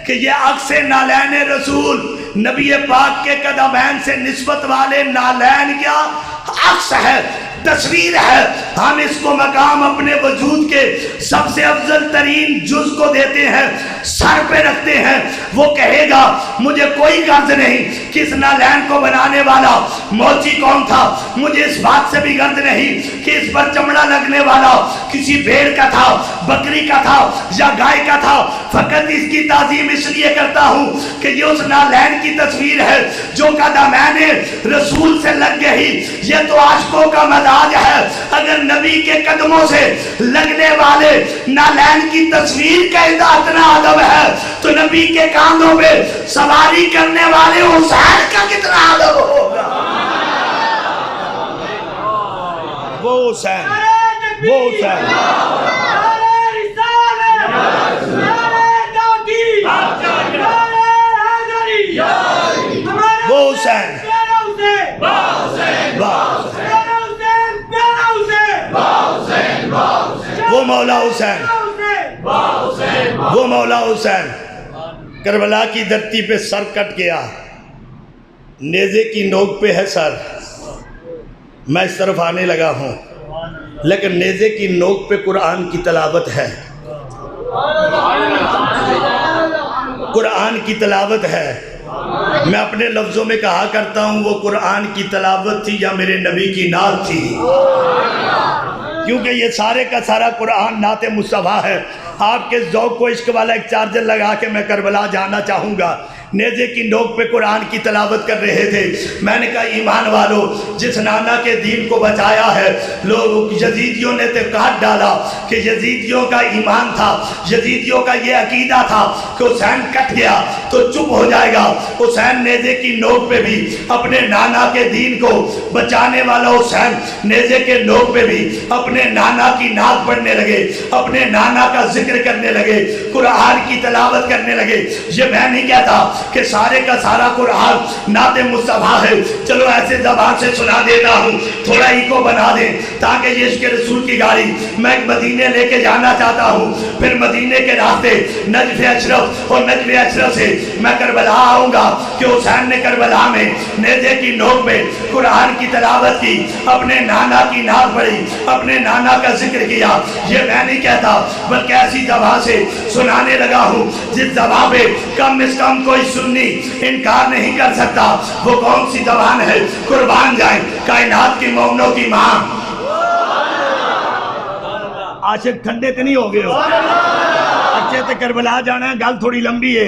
کہ یہ عکس نالین رسول نبی پاک کے قدمین سے نسبت والے نالین کیا عکس ہے، تصویر ہے۔ ہم اس کو مقام اپنے وجود کے سب سے افضل ترین جز کو دیتے ہیں، سر پہ رکھتے ہیں۔ وہ کہے گا مجھے کوئی غرض نہیں کہ اس نالین کو بنانے والا موچی کون تھا، مجھے اس بات سے بھی غرض نہیں کہ اس پر چمڑا لگنے والا کسی بھیڑ کا تھا، بکری کا تھا یا گائے کا تھا۔ فقط اس کی تعظیم اس لیے کرتا ہوں کہ یہ اس نالین کی تصویر ہے جو قدمین رسول سے لگ گئی۔ یہ تو عاشقوں کا مزاج ہے، اگر نبی کے قدموں سے لگنے والے نالین کی تصویر کا اتنا ادب ہے تو نبی کے کاندھوں پہ سواری کرنے والے حسین کا کتنا ادب ہوگا۔ وہ حسین، وہ حسین، وہ حسین، وہ مولا حسین، وہ مولا حسین۔ کربلا کی دھرتی پہ سر کٹ گیا، نیزے کی نوک پہ ہے سر۔ میں اس طرف آنے لگا ہوں لیکن نیزے کی نوک پہ قرآن کی تلاوت ہے، قرآن کی تلاوت ہے۔ میں اپنے لفظوں میں کہا کرتا ہوں وہ قرآن کی تلاوت تھی یا میرے نبی کی نعت تھی، کیونکہ یہ سارے کا سارا قرآن نعت مصطفیٰ ہے۔ آپ کے ذوق کو عشق والا ایک چارجر لگا کے میں کربلا جانا چاہوں گا۔ نیزے کی نوک پہ قرآن کی تلاوت کر رہے تھے۔ میں نے کہا ایمان والو، جس نانا کے دین کو بچایا ہے، لوگ یزیدیوں نے تو کاٹ ڈالا کہ یزیدیوں کا ایمان تھا، یزیدیوں کا یہ عقیدہ تھا کہ حسین کٹ گیا تو چپ ہو جائے گا۔ حسین نیزے کی نوک پہ بھی اپنے نانا کے دین کو بچانے والا حسین نیزے کے نوک پہ بھی اپنے نانا کی نعت پڑھنے لگے، اپنے نانا کا ذکر کرنے لگے، قرآن کی تلاوت کرنے لگے۔ یہ میں نہیں کہتا کہ سارے کا سارا قرآن نعت مصطفیٰ ہے، چلو ایسے زبان سے سنا دیتا ہوں، تھوڑا ایکو بنا دیں تاکہ یہ عشق رسول کی گاڑی میں مدینے لے کے جانا چاہتا ہوں، پھر مدینے کے راستے نجف اشرف اور نجف اشرف سے میں کربلا آؤں گا کہ حسین نے کربلا میں نیزے کی نوک پہ قرآن کی تلاوت کی، اپنے نانا کی نعت پڑھی، اپنے نانا کا ذکر کیا۔ یہ میں نہیں کہتا بلکہ ایسی زبان سے سنانے لگا ہوں جس زبان پہ کم از کم کوئی سنی انکار نہیں کر سکتا۔ وہ کون سی زبان ہے؟ قربان جائیں کائنات کی مومنوں کی ماں۔ عاشق ٹھنڈے تو نہیں ہو گئے ہو؟ اچھے تے کربلا جانا ہے، گل تھوڑی لمبی ہے،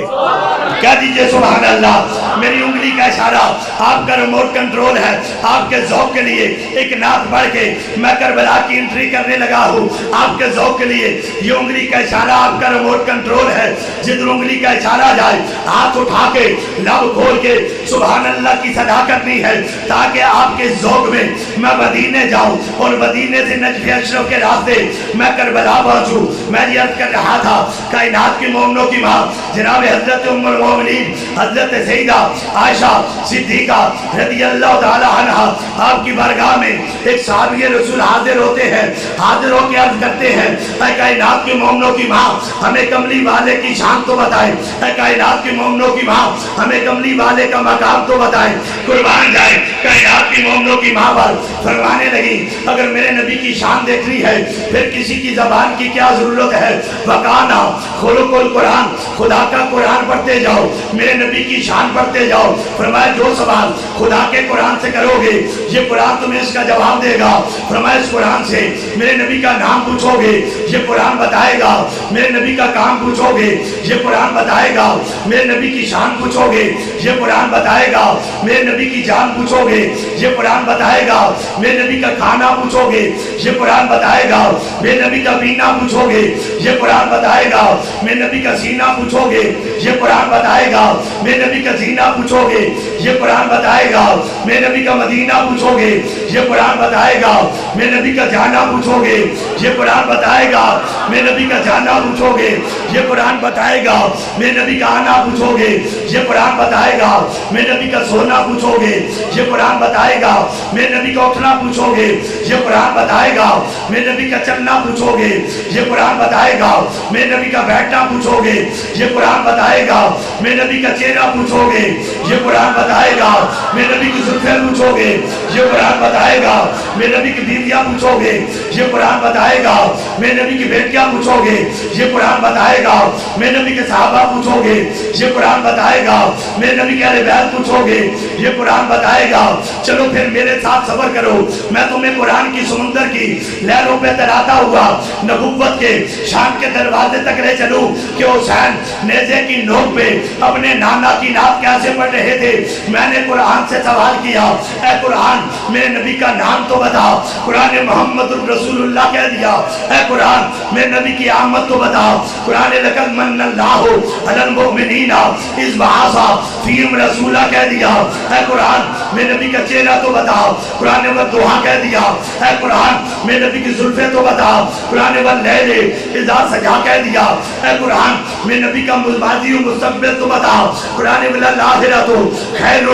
کہہ دیجئے سبحان اللہ۔ میری انگلی کا اشارہ آپ کا ریموٹ کنٹرول ہے، آپ کے ذوق کے لیے ایک نعت پڑھ کے میں کربلا کی انٹری کرنے لگا ہوں۔ آپ کے ذوق کے لیے یہ انگلی کا اشارہ آپ کا ریموٹ کنٹرول ہے، جدھر انگلی کا اشارہ جائے ہاتھ اٹھا کے لب کھول کے سبحان اللہ کی صدا کرنی ہے، تاکہ آپ کے ذوق میں میں مدینے جاؤں اور مدینے سے نجف اشرف کے راستے میں کربلا پہنچوں۔ میں یہ عرض کر رہا تھا کائنات کی مومنوں کی ماں جناب حضرت ام المومنین حضرت سیدہ عائشہ صدیقہ رضی اللہ تعالی عنہ، آپ کی بارگاہ میں ایک صحابی رسول حاضر ہوتے ہیں، حاضر ہو کے عرض کرتے ہیں اے کائنات کی مومنوں کی ماں ہمیں کملی والے کی شان تو بتائیں، اے کائنات کی مومنوں کی ماں ہمیں کملی والے کا مقام تو بتائیں۔ قربان جائیں کائنات کی مومنوں کی ماں پر فرمانے لگی اگر میرے نبی کی شان دیکھنی ہے پھر کسی کی زبان کی کیا ضرورت ہے؟ وکانا خلق القرآن، خدا کا قرآن پڑھتے جاؤ، میرے نبی کی شان پڑھتے جاؤ۔ فرمایا جو سوال خدا کے قرآن سے کرو گے یہ قرآن تمہیں اس کا جواب دے گا۔ فرمایا اس قرآن سے میرے نبی کا نام پوچھو گے یہ قرآن بتائے گا، میرے نبی کا کام پوچھو گے یہ قرآن بتائے گا، میرے نبی کی شان پوچھو گے یہ قرآن بتائے گا، میرے نبی کی جان پوچھو گے یہ قرآن بتائے گا، میرے نبی کا کھانا پوچھو گے یہ قرآن بتائے گا، میرے نبی کا پینا پوچھو گے یہ قرآن بتائے گا، میرے نبی کا سینہ پوچھو گے یہ قرآن بتائے گا، میرے نبی کا سینہ پوچھو گے یہ قرآن بتائے گا، میرے نبی کا مدینہ پوچھو گے یہ قرآن بتائے گا، میرے نبی کا جانا پوچھو گے یہ قرآن بتائے گا، میرے نبی کا جانا پوچھو گے یہ قرآن بتائے گا، میرے نبی کا آنا پوچھو گے یہ قرآن بتائے گا، میرے نبی کا سونا پوچھو گے یہ قرآن بتائے گا، میرے نبی کا اٹھنا پوچھو گے یہ قرآن بتائے گا، میرے نبی کا چلنا پوچھو گے یہ قرآن بتائے گا، میرے نبی کا بیٹھنا پوچھو گے یہ قرآن بتائے گا، میرے نبی کا چہرہ پوچھو گے یہ قرآن بتائے گا، میرے نبی کی زلفیں پوچھو گے یہ قرآن بتائے گا، میرے نبی کی بیویاں پوچھو گے یہ قرآن بتائے گا، میرے نبی کی بیٹیاں پوچھو گے یہ قرآن بتائے گا، میرے نبی کے صحابہ پوچھو گے یہ قرآن بتائے گا، میرے نبی کے اہل بیت پوچھو گے یہ قرآن بتائے گا۔ چلو پھر میرے ساتھ صبر کرو، میں تمہیں قرآن کی سمندر کی لہروں پہ تراتا ہوا نبوت کے شان کے دروازے تک لے چلوں کہ حسین نیزے کی نوک پہ اپنے نانا کی نعت کیسے پڑھ رہے تھے۔ میں نے قرآن سے سوال کیا اے قرآن میرے نبی کا نام تو بتا، قرآن محمد رسول اللہ کہہ دیا۔ اے قرآن میرے نبی کی آمد تو بتا، قرآن لقد من اللہ علی المؤمنین اذ بعث فیہم رسولا کہہ دیا۔ اے قرآن میرے نبی کا چہرہ تو بتا، قرآن والضحیٰ کہہ دیا۔ اے قرآن میرے نبی کی زلفیں تو بتا، قرآن واللیل اذا سجا کہہ دیا۔ اے قرآن میرے نبی کا ماضی و مستقبل تو بتا، قرآن والآخرۃ خیر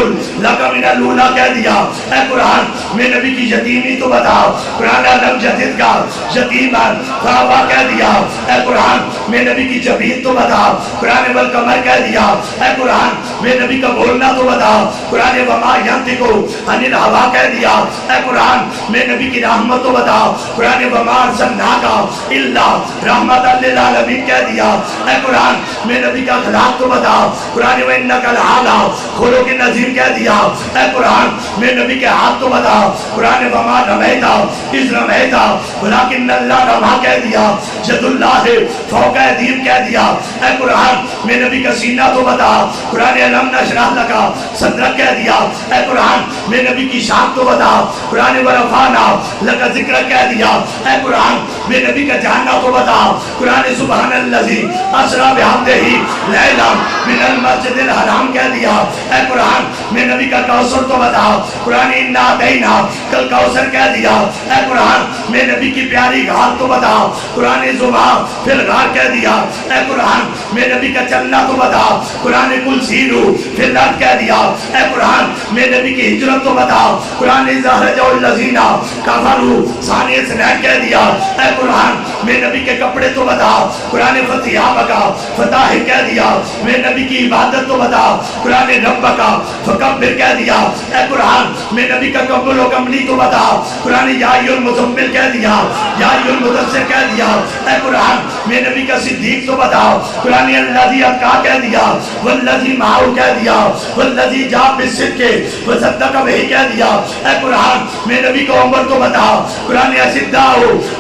لک من الاولی کہہ دیا۔ اے قرآن میرے نبی کی یتیمی تو بتا، قرآن لم یجد کا یتیما فآویٰ کہہ دیا۔ اے قرآن میرے نبی کی جبین تو بتا، قرآن والقمر کہہ دیا۔ اے قرآن میرے نبی کا بولنا تو بتا، قرآن وما ینطق عن الہویٰ کہہ دیا۔ اے قرآن میرے نبی کی رحمت تو بتا، قرآن وما ارسلناک الا رحمت للعالمین کہہ دیا۔ اے قرآن میرے نبی کا اخلاق تو بتا، قرآن وانک لعلی خلق عظیم کہہ دیا۔ اے قرآن میرے نبی کے ہاتھ تو بتا، قرآن وما رمیت اذ رمیت دیا، ولیکن اللہ رما کہہ دیا، ید اللہ فوق ایدیہم کہہ دیا۔ اے قرآن میں نبی کا سینہ تو بتا، قرآن علم نشرح لکا صدرک کہہ دیا۔ اے قرآن میں نبی کی شان تو بتا، قرآن ورفعنا لکا ذکرک کہہ دیا۔ اے قرآن میں نبی کا جاننا تو بتا، قرآن سبحان الذی اسریٰ بعبدہ لیلا من المسجد الحرام کہہ دیا۔ اے قرآن میں نبی کا کوثر تو بتا، قرآن انا اعطیناک الکوثر کہہ دیا۔ اے قرآن میں نبی کی پیاری غار تو بتا، قرآن زما فی الغار کہہ دیا۔ اے قرآن میں نبی کا چلنا تو بتا، قرآن کل سیرو فی الارض کہہ دیا۔ اے قرآن میں نبی کی ہجرت تو بتا، قرآن زہرج الذین کفروا ثانی اثنین کہہ دیا۔ اے قرآن میں نبی کے کپڑے تو بتا، قرآن فتح کا فتح کہہ دیا۔ میں نبی کی عبادت تو بتا، قرآن رب کا فکبر کہہ دیا۔ اے قرآن میں نبی کا کمل و کملی تو بتا، قرآن یا ایھا المزمل کہہ دیا، یا ایھا المدثر کہہ دیا۔ اے قرآن میں نبی کا صدیق تو بتا، قرآن الذی اتقی کہہ دیا، والذی معہ کہہ دیا، والذی جاء بالصدق وصدق بہ کہہ دیا۔ اے قرآن میں نبی کو عمر تو بتا، قرآن اشداء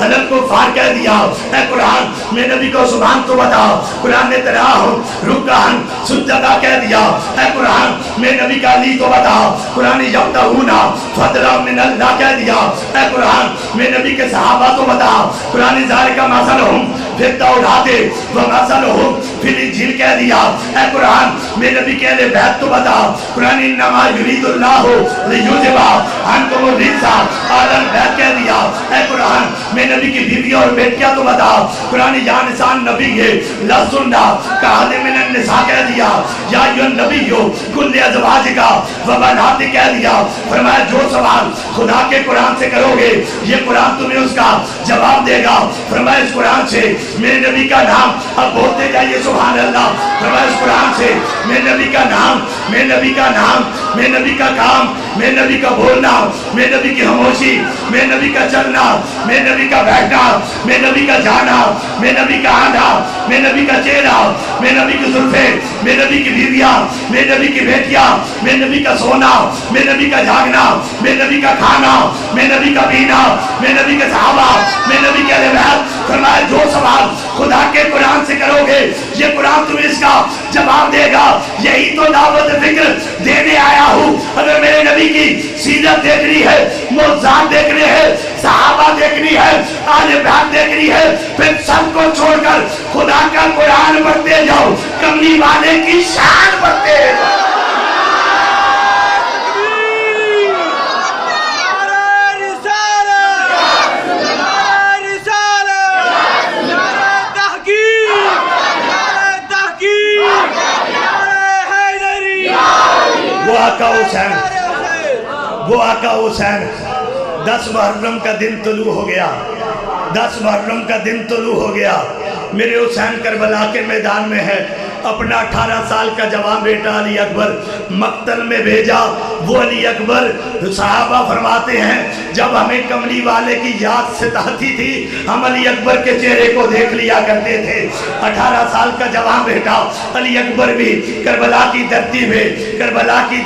علی الکفار کہہ دیا۔ اے قرآن میں نبی کو سبحان تو بتا، قرآن تراہم رکعا سجدا کہہ دیا۔ اے قرآن میں نبی کا علی تو بتا، قرآن یبتغون فضلا من اللہ کہہ دیا۔ اے قرآن میں نبی کے صحابہ تو بتا، قرآن ذالک مثلہم فی التوراۃ ومثلہم فی الانجیل کہہ دیا۔ اے قرآن میں نبی کے اہل بیت تو بتا، قرآن انما یرید اللہ لیذھب عنکم الرجس اہل البیت کہہ دیا۔ اے قرآن میں نبی کی بیوی اور بیٹیاں تو بتا، قرآن یا نساء النبی لستن کاحد من النساء کہہ دیا۔ یا ایھا النبی کل ازواجک وبناتک کہہ دیا۔ فرمایا جو سوال خدا کے قرآن سے کرو گے یہ قرآن تمہیں اس کا جواب دے گا۔ فرمایا اس قرآن سے میرے نبی کا نام اب بولتے جائیے سبحان اللہ۔ فرمایا اس قرآن سے میرے نبی کا نام، میرے نبی کا نام، میرے نبی کا کام، میرے نبی کا بولنا، میرے نبی کی خاموشی، میرے نبی کا چلنا، میرے نبی کا بیٹھنا، میرے نبی کا جانا، میرے نبی کا آنا، میرے نبی کا چہرہ، میرے نبی کی زلفیں، میرے نبی کی بیویاں، میرے نبی کی بیٹیاں، میرے نبی کا سونا، میرے نبی کا جاگنا، میرے نبی کا کھانا، میرے نبی کا پینا، میرے نبی کے صحابہ، میرے نبی کے اہل بیت۔ فرمایا جو سوال خدا کے قرآن سے کرو گے یہ قرآن تمہیں اس کا جواب دے گا۔ یہی تو دعوت فکر دینے آیا ہوں۔ اگر میرے نبی کی سیرت دیکھنی ہے، معجزات دیکھنے ہیں، صحابہ دیکھنی ہے، اہل بیت دیکھنی ہے، پھر سب کو چھوڑ کر خدا کا قرآن پڑھتے جاؤ، کملی والے کی شان پڑھتے جاؤ۔ وہ آقا حسین 10 محرم کا دن طلوع ہو گیا، 10 محرم کا دن طلوع ہو گیا۔ میرے حسین کربلا کے میدان میں ہے، اپنا 18 سال کا جوان بیٹا علی اکبر مقتل میں بھیجا۔ وہ علی اکبر صحابہ فرماتے ہیں جب ہمیں کملی والے کی یاد ستاتی تھی ہم علی اکبر کے چہرے کو دیکھ لیا کرتے تھے۔ 18 سال کا جوان بیٹا علی اکبر بھی کربلا کی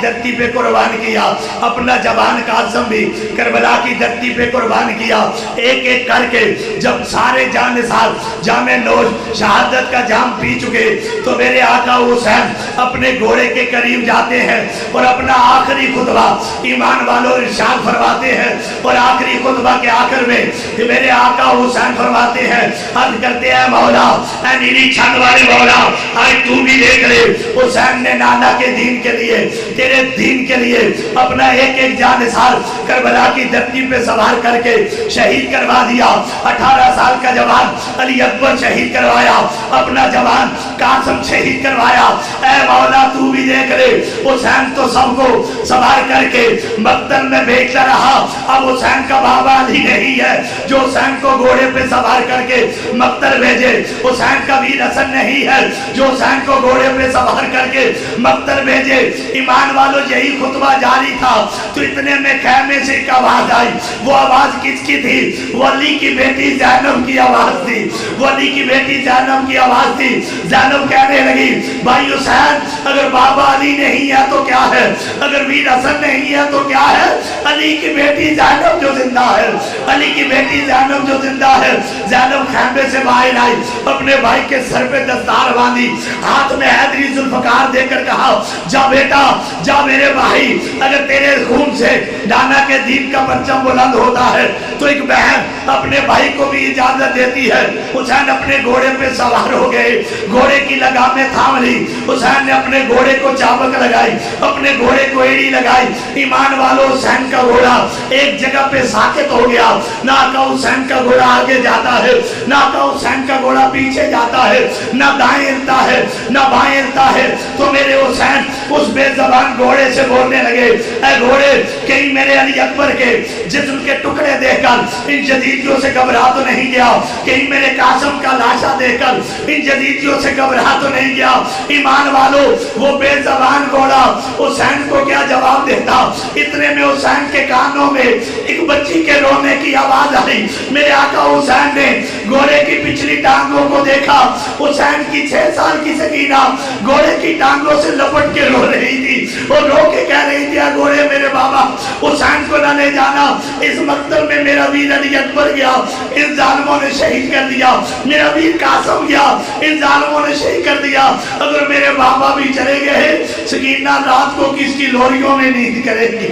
دھرتی پہ قربان کیا، اپنا جوان قاسم بھی کربلا کی دھرتی پہ قربان کیا۔ ایک ایک کر کے جب سارے جانثار جام نوش شہادت کا جام پی چکے تو میرے آقا حسین اپنے گھوڑے کے قریب جاتے ہیں اور اپنا آخری خطبہ ایمان والوں ارشاد فرماتے ہیں، اور آخری خطبہ کے آخر میں میرے آقا حسین فرماتے ہیں، عرض کرتے ہیں مولا اے نیلی چھت والے مولا آج تو بھی دیکھ لے، حسین نے نانا کے دین کے لیے، تیرے دین کے لیے اپنا ایک ایک جانثار کربلا کی دھرتی پہ سوار کر کے شہید کروا دیا۔ 18 سال کا جوان علی اکبر شہید کروایا، اپنا جوان قاسم شہید کروایا۔ اے مولا تو بھی دیکھ لے، حسین تو سب کو سوار کر کے مقتل میں بھیجتا رہا، اب حسین کا بابا علی نہیں ہے جو حسین کو گھوڑے پہ سوار کر کے مقتل بھیجے، حسین کا ویر حسن نہیں ہے جو حسین کو گھوڑے پہ سوار کر کے مقتل بھیجے۔ ایمان والو یہی خطبہ جاری تھا تو اتنے میں خیمے سے ایک آواز آئی، وہ آواز کس کی تھی؟ وہ علی کی بیٹی زینب کی آواز تھی، وہ علی کی بیٹی زینب کی آواز تھی۔ زینب کہنے لگی بھائی حسین حسین اگر بابا علی نہیں ہے تو کیا ہے، اگر ویر حسن نہیں ہے تو کیا ہے، علی کی بیٹی زینب جو زندہ ہے، علی کی بیٹی زینب جو زندہ ہے۔ زینب خیمے سے باہر آئی، اپنے بھائی کے سر پہ دستار باندھی، ہاتھ میں حیدری ذوالفقار دے کر کہا جا بیٹا جا میرے بھائی، اگر تیرے خون سے نانا کے دین کا پرچم بلند ہوتا ہے تو ایک بہن اپنے بھائی کو بھی اجازت دیتی ہے۔ حسین اپنے گھوڑے پہ سوار ہو گئے، گھوڑے کی لگامیں تھام لی، حسین نے اپنے گھوڑے کو چابک لگائی، اپنے گھوڑے کو ایڑی لگائی۔ ایمان والو حسین کا گھوڑا ایک جگہ پہ ساکت ہو گیا، نہ آقا حسین کا گھوڑا آگے جاتا ہے، نہ آقا حسین کا گھوڑا پیچھے جاتا ہے، نہ دائیں ہلتا ہے نہ بائیں ہلتا ہے۔ تو میرے حسین اس بے زبان گھوڑے سے بولنے لگے، اے گھوڑے کہیں میرے علی اکبر کے جسم کے ٹکڑے دیکھ کر ان جدیدیوں سے گھبرا تو نہیں گیا، کہیں میرے قاسم کا لاشا دیکھ کر ان جدیدیوں سے گھبرا تو نہیں گیا۔ ایمان والو وہ بے زبان گھوڑا حسین کو کیا جواب دیتا؟ اتنے میں حسین کے کانوں میں ایک بچی کے رونے کی آواز آئی۔ میرے آقا حسین نے گھوڑے کی پچھلی ٹانگوں کو دیکھا، حسین کی 6 سال کی سکینہ گھوڑے کی ٹانگوں سے لپٹ کے رو رہی تھی، اور رو کے کہہ رہی تھی اے گھوڑے میرے بابا حسین کو نہ لے جانا، اس مقتل میں میرا ویر علی اکبر گیا، ان ظالموں نے شہید کر دیا، میرا ویر قاسم گیا، ان ظالموں نے شہید کر دیا، اگر میرے بابا بھی چلے گئے سکینہ رات کو کس کی لوریوں میں نیند کرے گی،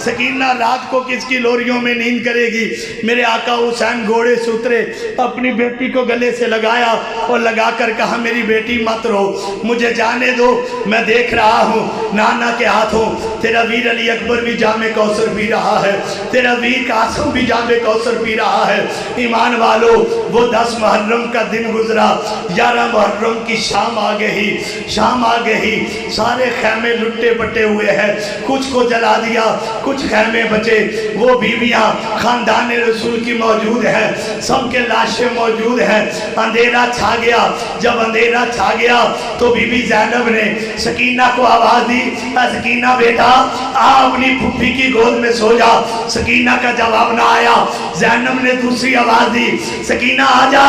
سکینہ رات کو کس کی لوریوں میں نیند کرے گی۔ میرے آقا حسین گھوڑے سے اترے، اپنی بیٹی کو گلے سے لگایا اور لگا کر کہا میری بیٹی مت رو، مجھے جانے دو، میں دیکھ رہا ہوں نانا کے ہاتھوں تیرا ویر علی اکبر بھی جام کوثر پی رہا ہے، تیرا ویر قاسم بھی جام کوثر پی رہا ہے۔ ایمان والو وہ 10 محرم کا دن گزرا، 11 محرم کی شام آ گئی، شام آ گئی، سارے خیمے لٹے پٹے ہوئے ہیں، کچھ کو جلا دیا، کچھ خیمے بچے، وہ بیویاں خاندان رسول کی موجود ہیں، سب کے لاشیں موجود ہیں۔ اندھیرا چھا گیا، جب اندھیرا چھا گیا تو بی بی زینب نے سکینہ کو آواز دی، اے سکینہ بیٹا آ اپنی پھپھی کی گود میں سو جا۔ سکینہ کا جواب نہ آیا، زینب نے دوسری آواز دی، سکینہ آ جا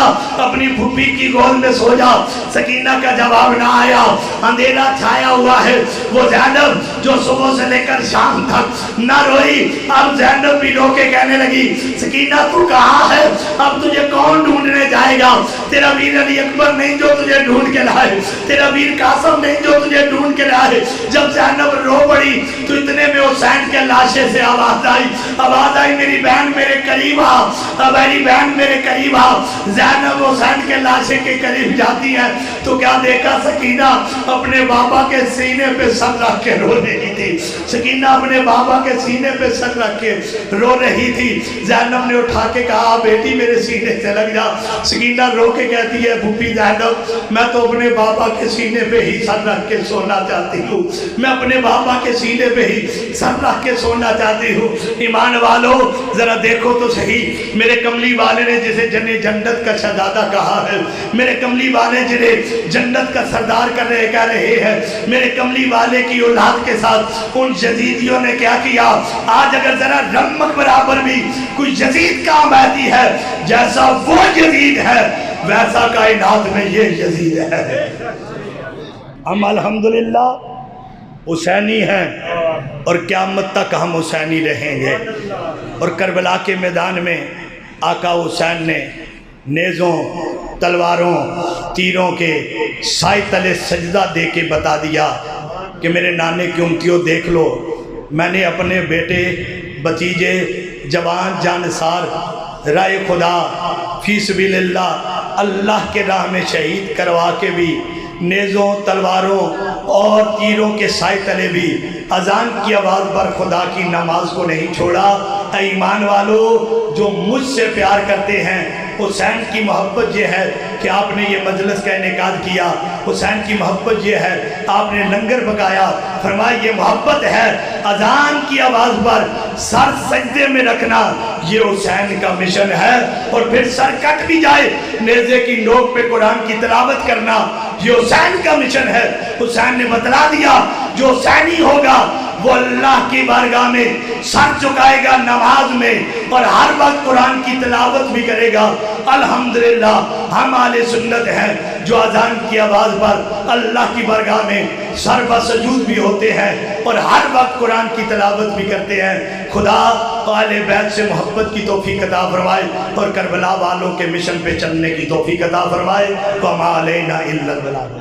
اپنی پھپھی کی گود میں سو جا۔ سکینہ کا جواب نہ آیا، اندھیرا چھایا ہوا ہے۔ وہ زینب جو صبح سے لے کر شام تک نہ روئی، اب زینب بھی رو کے کہنے لگی سکینہ تو کہاں ہے، اب تجھے کون ڈھونڈنے جائے گا، تیرا ویر علی اکبر نہیں جو تجھے ڈھونڈ کے لائے، تیرا ویر قاسم نہیں جو تجھے ڈھونڈ کے لائے۔ جب زینب رو پڑی تو اتنے میں حسین کے لاشے سے آواز آئی میری بہن میرے قریب آ، میری بہن میرے قریب آ۔ زینب حسین کے لاشے کے قریب جاتی ہے تو کیا دیکھا، سکینہ اپنے بابا کے سینے پہ سر رکھ کے رو رہی تھی، سکینہ اپنے بابا کے سینے پہ سر رکھ کے رو رہی تھی۔ زینب نے اٹھا کے کہا بیٹی میرے سینے سے لگ جا۔ سکینہ رو کے کہتی ہے پھوپھی زینب میں تو اپنے بابا کے سینے پہ ہی سر رکھ کے سونا چاہتی ہوں، میں اپنے بابا کے سینے پہ ہی سر رکھ کے سونا چاہتی ہوں۔ ایمان والو ذرا دیکھو تو صحیح، میرے کملی والے نے جسے جنت کا شہزادہ کہا ہے، میرے کملی والے جنہیں جنت کا سردار کہہ رہے ہیں، میرے کملی والے کی اولاد کے ساتھ ان یزیدیوں نے کیا کیا۔ آج اگر ذرا رمک برابر بھی کوئی یزید کام آتی ہے، جیسا وہ یزید ہے ویسا کائنات میں یہ یزید ہے۔ ہم الحمدللہ حسینی ہیں اور قیامت تک ہم حسینی رہیں گے۔ اور کربلا کے میدان میں آقا حسین نے نیزوں، تلواروں، تیروں کے سائے تلے سجدہ دے کے بتا دیا کہ میرے نانے کی امتیوں دیکھ لو، میں نے اپنے بیٹے بتیجے جوان جانثار رائے خدا فی سبیل اللہ کے راہ میں شہید کروا کے بھی نیزوں، تلواروں اور تیروں کے سائے تلے بھی اذان کی آواز پر خدا کی نماز کو نہیں چھوڑا۔ اے ایمان والو جو مجھ سے پیار کرتے ہیں، حسین کی محبت یہ ہے کہ آپ نے یہ مجلس کا انعقاد کیا، حسین کی محبت یہ ہے آپ نے لنگر پکایا، فرمایا یہ محبت ہے۔ اذان کی آواز پر سر سجدے میں رکھنا یہ حسین کا مشن ہے، اور پھر سر کٹ بھی جائے نیزے کی نوک پہ قرآن کی تلاوت کرنا یہ حسین کا مشن ہے۔ حسین نے بتلا دیا جو حسینی ہوگا وہ اللہ کی بارگاہ میں سر چکائے گا نماز میں، اور ہر وقت قرآن کی تلاوت بھی کرے گا۔ الحمدللہ ہم اہل سنت ہیں، جو اذان کی آواز پر اللہ کی بارگاہ میں سر بسجود بھی ہوتے ہیں اور ہر وقت قرآن کی تلاوت بھی کرتے ہیں۔ خدا اہل بیت سے محبت کی توفیق عطا فرمائے اور کربلا والوں کے مشن پہ چلنے کی توفیق عطا فرمائے۔ وما علینا الا البلاغ۔